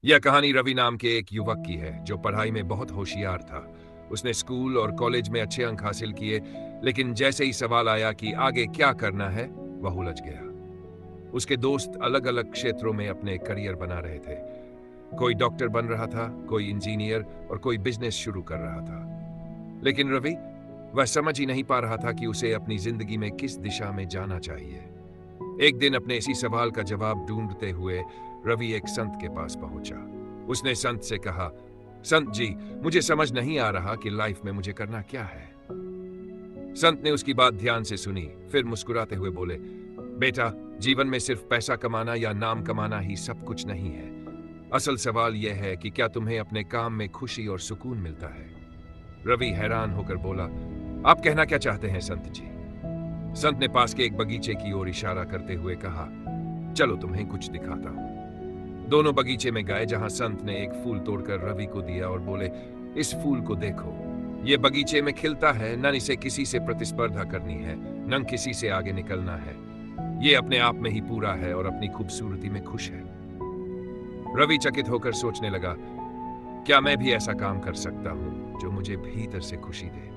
यह कहानी रवि नाम के एक युवक की है जो पढ़ाई में बहुत होशियार था। उसने स्कूल और कॉलेज में अच्छे अंक हासिल किए, लेकिन जैसे ही सवाल आया कि आगे क्या करना है, वह उलझ गया। उसके दोस्त अलग अलग क्षेत्रों में अपने करियर बना रहे थे। कोई डॉक्टर बन रहा था, कोई इंजीनियर और कोई बिजनेस शुरू कर रहा था। लेकिन रवि, वह समझ ही नहीं पा रहा था कि उसे अपनी जिंदगी में किस दिशा में जाना चाहिए। एक दिन अपने इसी सवाल का जवाब ढूंढते हुए रवि एक संत के पास पहुंचा। उसने संत से कहा, संत जी, मुझे समझ नहीं आ रहा कि लाइफ में मुझे करना क्या है। संत ने उसकी बात ध्यान से सुनी, फिर मुस्कुराते हुए बोले, बेटा, जीवन में सिर्फ पैसा कमाना या नाम कमाना ही सब कुछ नहीं है। असल सवाल यह है कि क्या तुम्हें अपने काम में खुशी और सुकून मिलता है। रवि हैरान होकर बोला, आप कहना क्या चाहते हैं संत जी। संत ने पास के एक बगीचे की ओर इशारा करते हुए कहा, चलो तुम्हें कुछ दिखाता हूं। दोनों बगीचे में गए, जहां संत ने एक फूल तोड़कर रवि को दिया और बोले, इस फूल को देखो, ये बगीचे में खिलता है, न इसे किसी से प्रतिस्पर्धा करनी है, न किसी से आगे निकलना है। ये अपने आप में ही पूरा है और अपनी खूबसूरती में खुश है। रवि चकित होकर सोचने लगा, क्या मैं भी ऐसा काम कर सकता हूं जो मुझे भीतर से खुशी दे,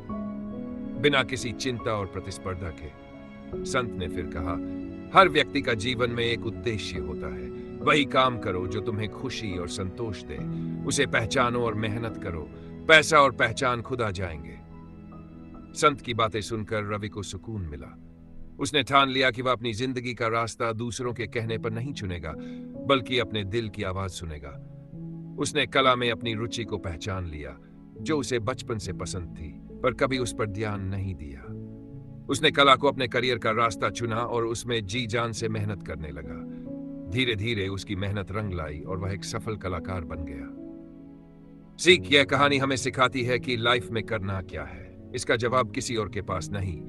बिना किसी चिंता और प्रतिस्पर्धा के। संत ने फिर कहा, हर व्यक्ति का जीवन में एक उद्देश्य होता है। वही काम करो जो तुम्हें खुशी और संतोष दे। उसे पहचानो और मेहनत करो। पैसा और पहचान खुद आ जाएंगे। संत की बातें सुनकर रवि को सुकून मिला। उसने ठान लिया कि वह अपनी जिंदगी का रास्ता दूसरों के कहने पर नहीं चुनेगा, बल्कि अपने दिल की आवाज सुनेगा। उसने कला में अपनी रुचि को पहचान लिया, जो उसे बचपन से पसंद थी, पर कभी उस पर ध्यान नहीं दिया। उसने कला को अपने करियर का रास्ता चुना और उसमें जी जान से मेहनत करने लगा। धीरे धीरे उसकी मेहनत रंग लाई और वह एक सफल कलाकार बन गया। सीख, यह कहानी हमें सिखाती है कि लाइफ में करना क्या है, इसका जवाब किसी और के पास नहीं,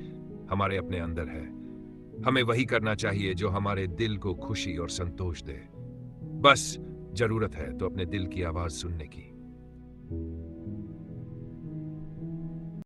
हमारे अपने अंदर है। हमें वही करना चाहिए जो हमारे दिल को खुशी और संतोष दे। बस जरूरत है तो अपने दिल की आवाज सुनने की।